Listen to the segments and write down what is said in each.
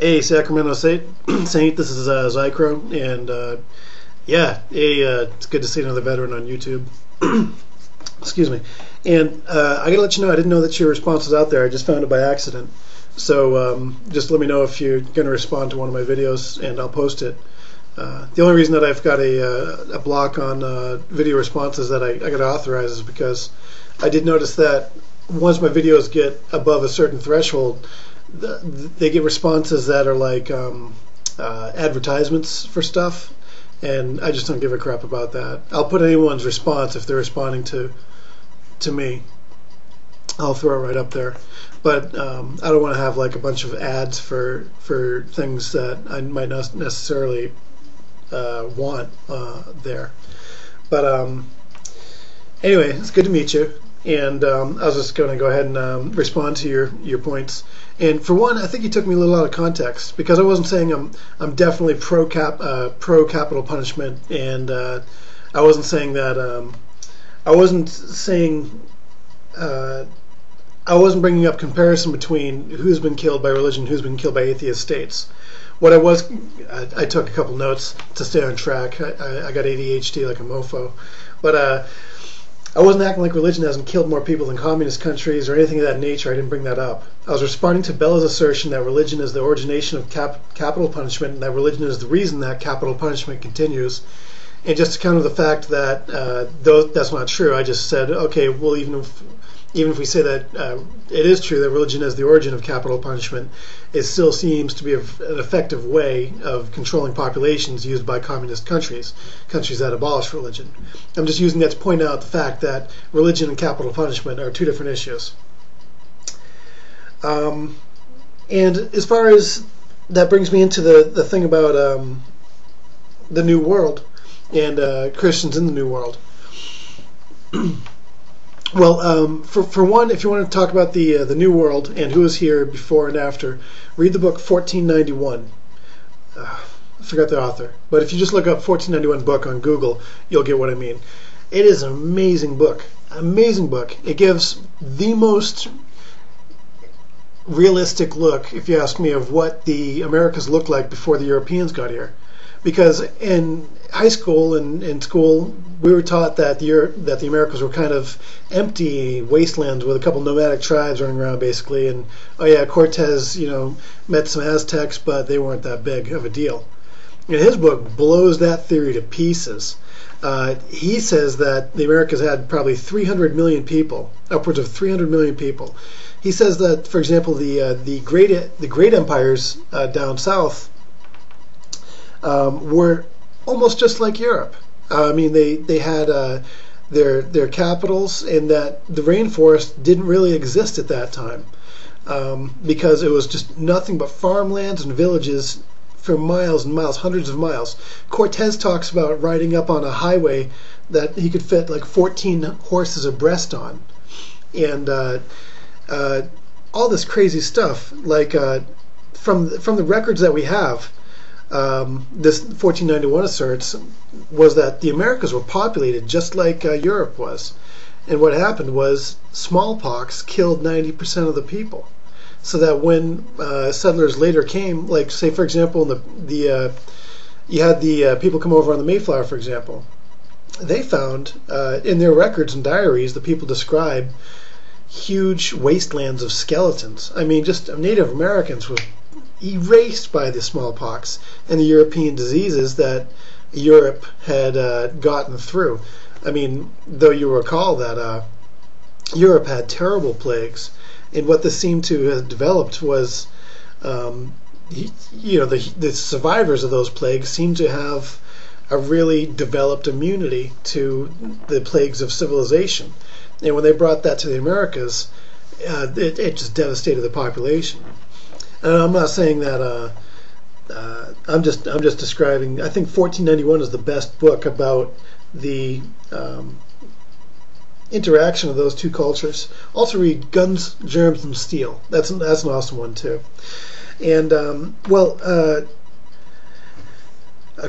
Hey, Sacramento Saint, Saint. This is Zycro, and yeah, it's good to see another veteran on YouTube. Excuse me. And I gotta let you know, I didn't know that your response was out there. I just found it by accident. So just let me know if you're gonna respond to one of my videos, and I'll post it. The only reason that I've got a block on video responses that I got to authorize is because I did notice that once my videos get above a certain threshold, they get responses that are like advertisements for stuff, and I just don't give a crap about that. I'll put anyone's response if they're responding to me. I'll throw it right up there, but I don't want to have like a bunch of ads for things that I might not necessarily want there. But anyway, it's good to meet you. And I was just going to go ahead and respond to your points. And for one, I think you took me a little out of context, because I wasn't saying I'm definitely pro capital punishment, and I wasn't saying that I wasn't bringing up comparison between who's been killed by religion, who's been killed by atheist states. What I took a couple notes to stay on track. I got ADHD like a mofo, but I wasn't acting like religion hasn't killed more people than communist countries or anything of that nature. I didn't bring that up. I was responding to Bella's assertion that religion is the origination of capital punishment, and that religion is the reason that capital punishment continues. And just to counter the fact that that's not true, I just said, okay, well, even if we say that it is true that religion is the origin of capital punishment, it still seems to be an effective way of controlling populations used by communist countries that abolish religion. I'm just using that to point out the fact that religion and capital punishment are two different issues. And as far as that brings me into the thing about the New World and Christians in the New World. Well, for one, if you want to talk about the New World and who was here before and after, read the book 1491. I forgot the author, but if you just look up 1491 book on Google, you'll get what I mean. It is an amazing book. Amazing book. It gives the most realistic look, if you ask me, of what the Americas looked like before the Europeans got here. Because in high school and in school, we were taught that the Americas were kind of empty wastelands with a couple nomadic tribes running around, basically. And oh yeah, Cortez, met some Aztecs, but they weren't that big of a deal. And his book blows that theory to pieces. He says that the Americas had probably 300 million people, upwards of 300 million people. He says that, for example, the great empires down south were almost just like Europe. I mean, they had their capitals, and that the rainforest didn't really exist at that time, because it was just nothing but farmlands and villages for miles and miles, hundreds of miles. Cortez talks about riding up on a highway that he could fit like 14 horses abreast on, and all this crazy stuff. Like from the records that we have. This 1491 asserts was that the Americas were populated just like Europe was, and what happened was smallpox killed 90% of the people. So that when settlers later came, like say for example, you had the people come over on the Mayflower, for example. They found in their records and diaries, the people describe huge wastelands of skeletons. I mean, just Native Americans were erased by the smallpox and the European diseases that Europe had gotten through. I mean, though you recall that Europe had terrible plagues, and what this seemed to have developed was, the survivors of those plagues seemed to have a really developed immunity to the plagues of civilization. And when they brought that to the Americas, it just devastated the population. And I'm not saying that. I'm just describing. I think 1491 is the best book about the interaction of those two cultures. Also read Guns, Germs, and Steel. That's an awesome one too. And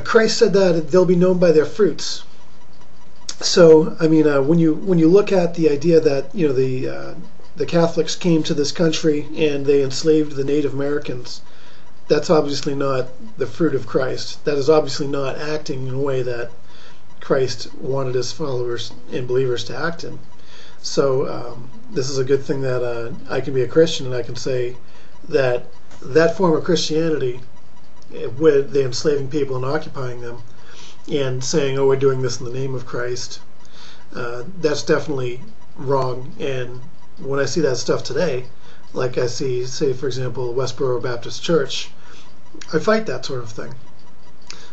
Christ said that they'll be known by their fruits. So I mean, when you look at the idea that the Catholics came to this country and they enslaved the Native Americans, that's obviously not the fruit of Christ. That is obviously not acting in a way that Christ wanted his followers and believers to act in. So this is a good thing that I can be a Christian and I can say that that form of Christianity, with the enslaving people and occupying them and saying, oh, we're doing this in the name of Christ, that's definitely wrong. And when I see that stuff today, like I see, say, for example, Westboro Baptist Church, I fight that sort of thing.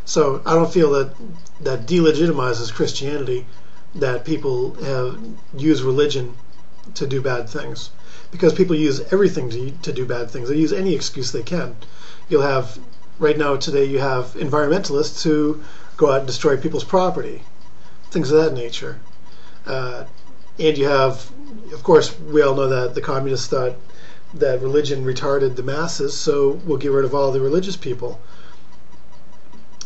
So I don't feel that delegitimizes Christianity, that people have used religion to do bad things. Because people use everything to do bad things. They use any excuse they can. You'll have, right now today, you have environmentalists who go out and destroy people's property, things of that nature. And you have, of course, we all know that the communists thought that religion retarded the masses, so we'll get rid of all the religious people.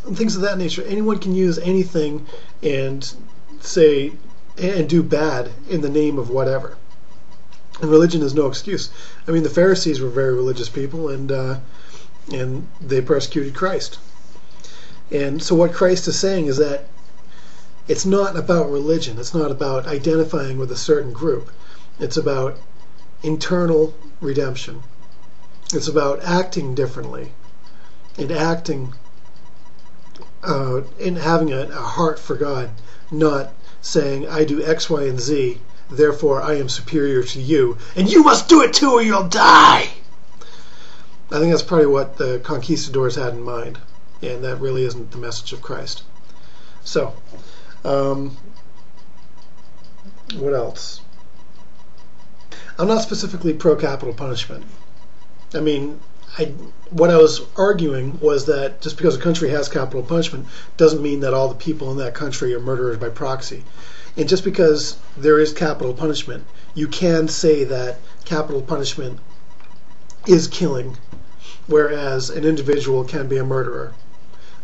And things of that nature. Anyone can use anything and say and do bad in the name of whatever. And religion is no excuse. I mean, the Pharisees were very religious people, and they persecuted Christ. And so what Christ is saying is that it's not about religion. It's not about identifying with a certain group. It's about internal redemption. It's about acting differently and acting and having a heart for God, not saying, I do X, Y, and Z, therefore I am superior to you, and you must do it too or you'll die. I think that's probably what the conquistadors had in mind, and that really isn't the message of Christ. So, what else? I'm not specifically pro-capital punishment. I mean, what I was arguing was that just because a country has capital punishment doesn't mean that all the people in that country are murderers by proxy. And just because there is capital punishment, you can say that capital punishment is killing, whereas an individual can be a murderer.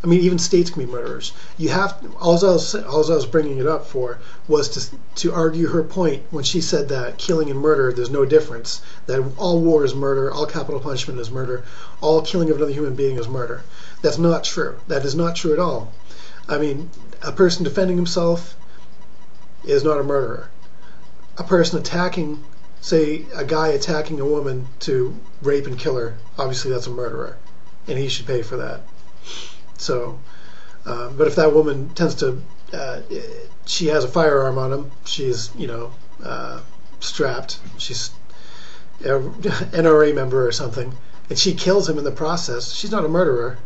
I mean, even states can be murderers. You have all I was bringing it up for was to argue her point when she said that killing and murder, there's no difference. That all war is murder, all capital punishment is murder, all killing of another human being is murder. That's not true. That is not true at all. I mean, a person defending himself is not a murderer. A person attacking, say, a guy attacking a woman to rape and kill her, obviously that's a murderer, and he should pay for that. So, but if that woman tends to, she has a firearm on him, she's, strapped, she's an NRA member or something, and she kills him in the process, she's not a murderer.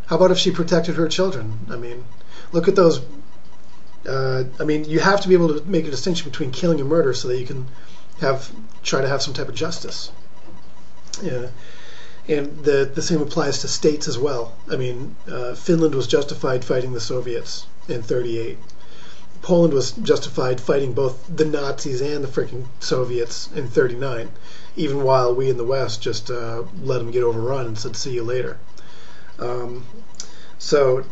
How about if she protected her children? I mean, look at those. You have to be able to make a distinction between killing and murder so that you can try to have some type of justice. Yeah. And the same applies to states as well. I mean, Finland was justified fighting the Soviets in '38. Poland was justified fighting both the Nazis and the freaking Soviets in '39, even while we in the West just let them get overrun and said, see you later. So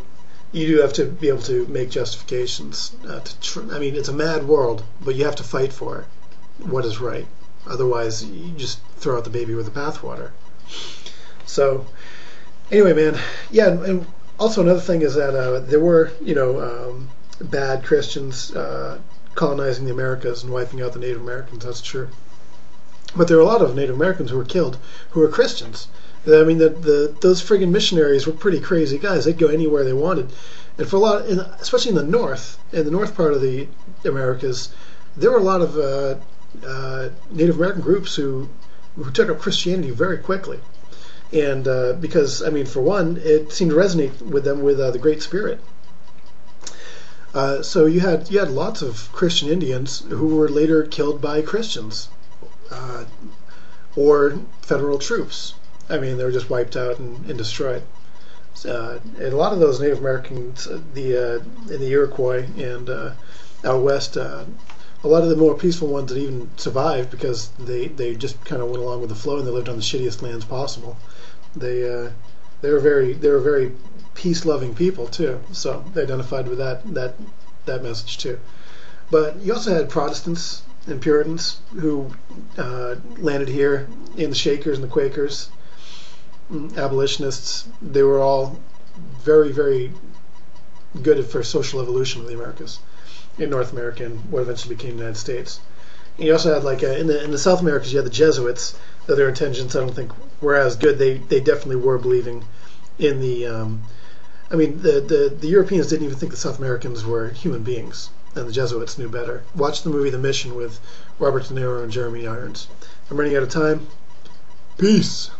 you do have to be able to make justifications. It's a mad world, but you have to fight for it, what is right. Otherwise, you just throw out the baby with the bathwater. So, anyway, man, yeah, and also another thing is that there were, bad Christians colonizing the Americas and wiping out the Native Americans, that's true. But there were a lot of Native Americans who were killed who were Christians. I mean, those friggin' missionaries were pretty crazy guys. They'd go anywhere they wanted. And for a lot, especially in the north part of the Americas, there were a lot of Native American groups who took up Christianity very quickly. And because, for one, it seemed to resonate with them with the Great Spirit. So you had lots of Christian Indians who were later killed by Christians or federal troops. They were just wiped out and destroyed. And a lot of those Native Americans, in the Iroquois and out west, a lot of the more peaceful ones that even survived because they just kind of went along with the flow and they lived on the shittiest lands possible. They were very peace-loving people too, so they identified with that message too. But you also had Protestants and Puritans who landed here in the Shakers and the Quakers. abolitionists, they were all very, very good for social evolution of the Americas, in North America and what eventually became the United States. And you also had in the South Americas, you had the Jesuits, though their intentions I don't think were as good. They definitely were believing in the the Europeans didn't even think the South Americans were human beings, and the Jesuits knew better. Watch the movie The Mission with Robert De Niro and Jeremy Irons. I'm running out of time. Peace.